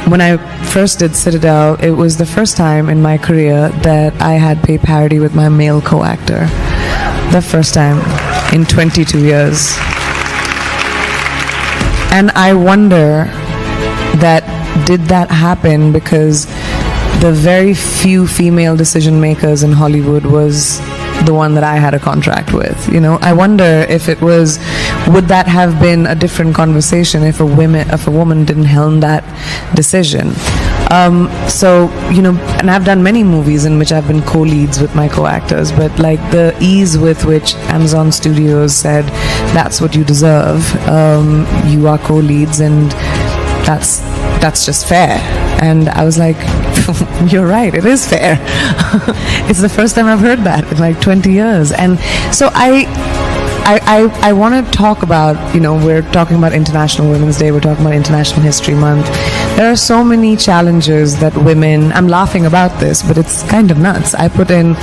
when I first did Citadel, it was the first time in my career that I had pay parity with my male co-actor. The first time in 22 years. And I wonder did that happen because the very few female decision makers in Hollywood was the one that I had a contract with. I wonder if would that have been a different conversation if a woman didn't helm that decision. And I've done many movies in which I've been co-leads with my co-actors, but like the ease with which Amazon Studios said, that's what you deserve, you are co-leads, and that's just fair. And I was like, you're right, it is fair. It's the first time I've heard that in like 20 years. And so I want to talk about, we're talking about International Women's Day, we're talking about International History Month. There are so many challenges that women, I'm laughing about this, but it's kind of nuts. I put in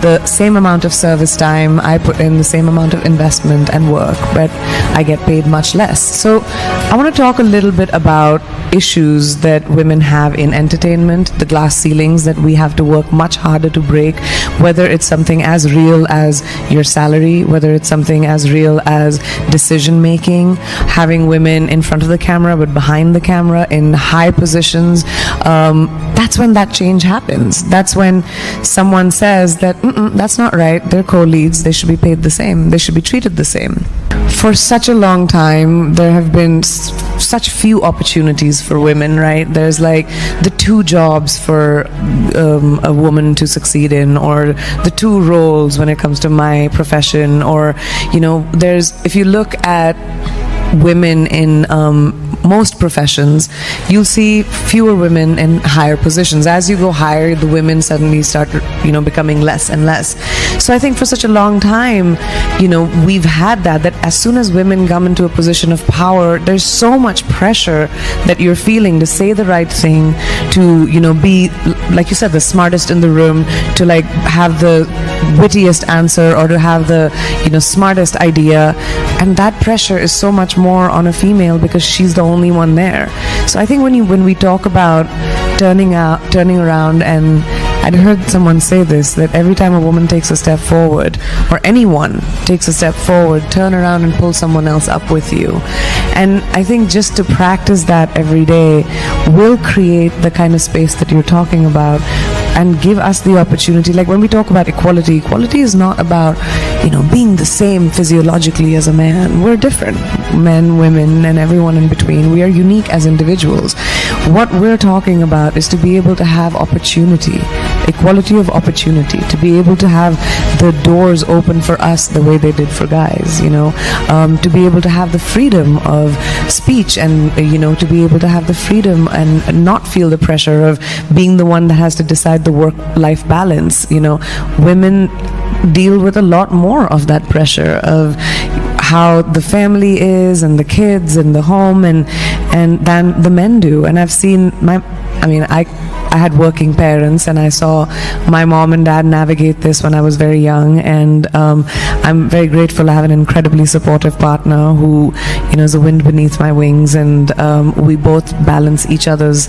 the same amount of service time, I put in the same amount of investment and work, but I get paid much less. So I want to talk a little bit about issues that women have in entertainment, the glass ceilings that we have to work much harder to break, whether it's something as real as your salary, whether it's something as real as decision making, having women in front of the camera but behind the camera in high positions. That's when that change happens. That's when someone says that that's not right, they're co-leads, they should be paid the same, they should be treated the same. For such a long time, there have been such few opportunities for women, right? There's like the 2 jobs for a woman to succeed in, or the 2 roles when it comes to my profession, or if you look at women in most professions, you'll see fewer women in higher positions. As you go higher, the women suddenly start, becoming less and less. So I think for such a long time, we've had that as soon as women come into a position of power, there's so much pressure that you're feeling to say the right thing, to, be, like you said, the smartest in the room, to like have the wittiest answer, or to have the, smartest idea. And that pressure is so much more on a female because she's the only one there. So I think when we talk about turning around, and I'd heard someone say this, that every time a woman takes a step forward, or anyone takes a step forward, turn around and pull someone else up with you. And I think just to practice that every day will create the kind of space that you're talking about, and give us the opportunity. Like when we talk about equality is not about, being the same physiologically as a man. We're different, men, women, and everyone in between. We are unique as individuals. What we're talking about is to be able to have opportunity, equality of opportunity, to be able to have the doors open for us the way they did for guys, to be able to have the freedom of speech, and, to be able to have the freedom and not feel the pressure of being the one that has to decide the work-life balance. Women deal with a lot more of that pressure of how the family is, and the kids, and the home, and than the men do. And I've seen I had working parents, and I saw my mom and dad navigate this when I was very young, and I'm very grateful I have an incredibly supportive partner who, is a wind beneath my wings, and we both balance each other's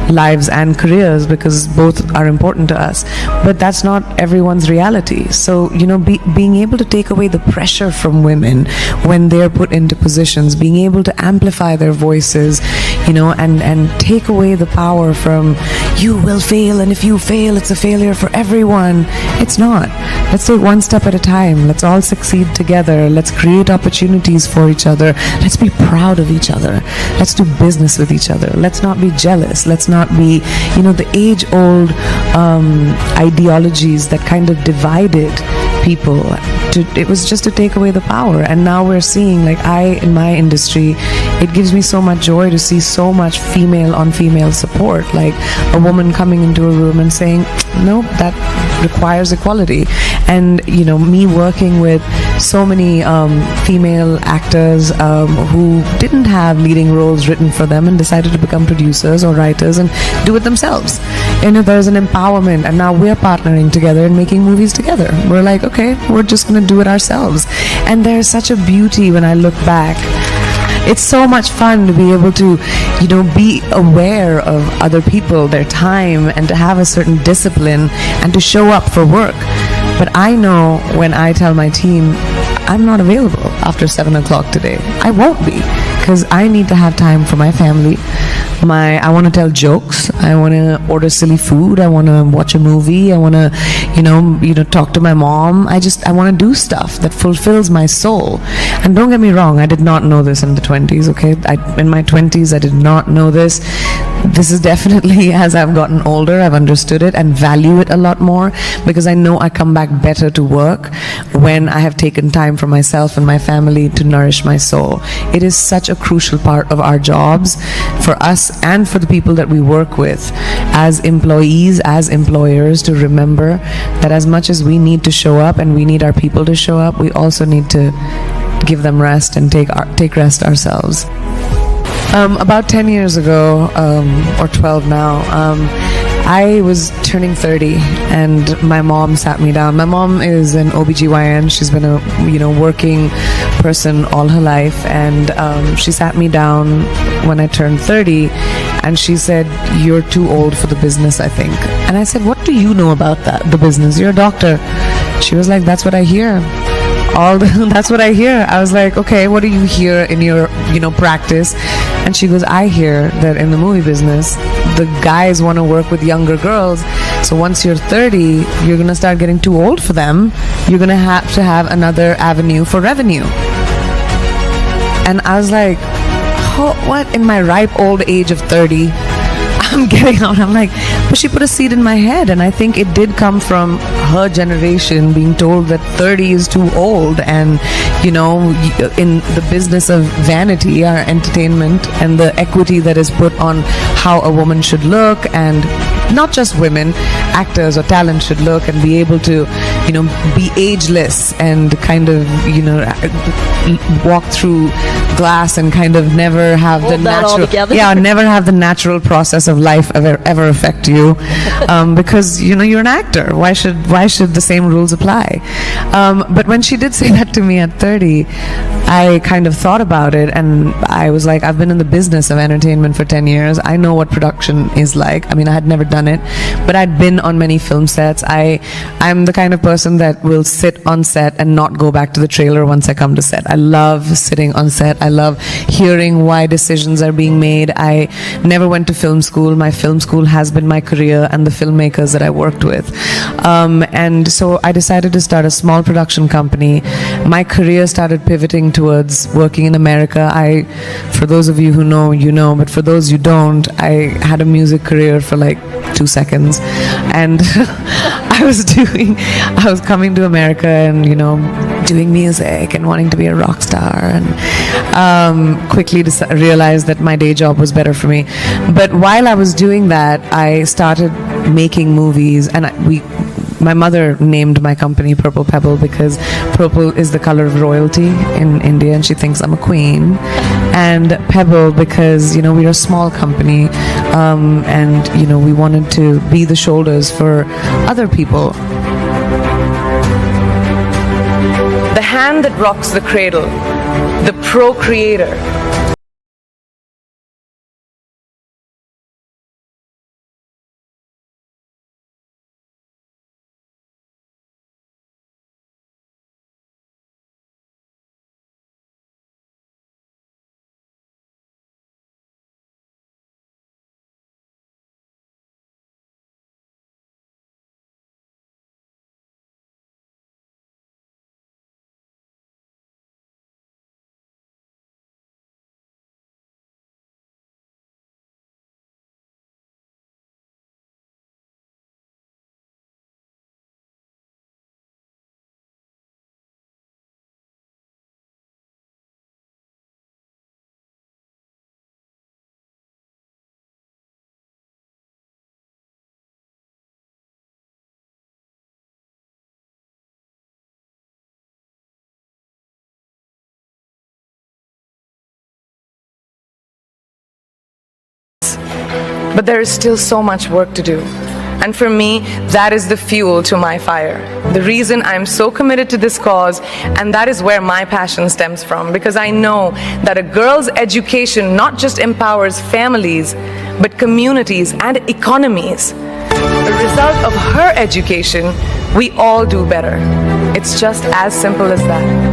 lives and careers because both are important to us. But that's not everyone's reality. So, being able to take away the pressure from women when they're put into positions, being able to amplify their voices, and take away the power from, you will fail, and if you fail, it's a failure for everyone. It's not. Let's take one step at a time. Let's all succeed together. Let's create opportunities for each other. Let's be proud of each other. Let's do business with each other. Let's not be jealous. Let's not be, the age-old ideologies that kind of divided people. It was just to take away the power. And now we're seeing, in my industry, it gives me so much joy to see so much female on female support, like a woman coming into a room and saying, no, that requires equality. And me working with so many female actors who didn't have leading roles written for them and decided to become producers or writers and do it themselves. There's an empowerment, and now we're partnering together and making movies together. We're like, okay, we're just going to do it ourselves. And there's such a beauty when I look back it's so much fun to be able to, be aware of other people, their time, and to have a certain discipline and to show up for work. But I know when I tell my team, I'm not available after 7 o'clock today. I won't be, because I need to have time for my family. I want to tell jokes. I want to order silly food. I want to watch a movie. I want to, talk to my mom. I want to do stuff that fulfills my soul. And don't get me wrong, I did not know this in the 20s, okay? In my 20s, I did not know this. This is definitely, as I've gotten older, I've understood it and value it a lot more, because I know I come back better to work when I have taken time for myself and my family to nourish my soul. It is such a crucial part of our jobs for us and for the people that we work with as employees, as employers, to remember that as much as we need to show up and we need our people to show up, we also need to give them rest and take rest ourselves. About 10 years ago, or 12 now, I was turning 30 and my mom sat me down. My mom is an OBGYN. She's been a working person all her life, and she sat me down when I turned 30 and she said, "You're too old for the business, I think." And I said, "What do you know about the business? You're a doctor." She was like, "That's what I hear." That's what I hear. I was like, "Okay, what do you hear in your practice?" And she goes, "I hear that in the movie business, the guys want to work with younger girls. So once you're 30, you're going to start getting too old for them. You're going to have another avenue for revenue." And I was like, what? In my ripe old age of 30, I'm getting out. I'm like, but she put a seed in my head, and I think it did come from her generation being told that 30 is too old, and in the business of vanity, our entertainment, and the equity that is put on how a woman should look, and not just women, actors or talent should look and be able to be ageless and kind of walk through glass and kind of never have the natural process of life ever affect you, because you're an actor. Why should the same rules apply? But when she did say that to me at 30, I kind of thought about it, and I was like, I've been in the business of entertainment for 10 years. I know what production is like. I mean, I had never done it, but I'd been on many film sets. I'm the kind of person that will sit on set and not go back to the trailer once I come to set. I love sitting on set. I love hearing why decisions are being made. I never went to film school. My film school has been my career and the filmmakers that I worked with. And so I decided to start a small production company. My career started pivoting towards working in America. For those of you who know, but for those you don't, I had a music career for like 2 seconds, and I was coming to America and doing music and wanting to be a rock star, and quickly realized that my day job was better for me. But while I was doing that, I started making movies, and my mother named my company Purple Pebble because purple is the color of royalty in India, and she thinks I'm a queen. And Pebble because we're a small company, and we wanted to be the shoulders for other people. The hand that rocks the cradle, the procreator. But there is still so much work to do. And for me, that is the fuel to my fire. The reason I'm so committed to this cause, and that is where my passion stems from, because I know that a girl's education not just empowers families, but communities and economies. The result of her education, we all do better. It's just as simple as that.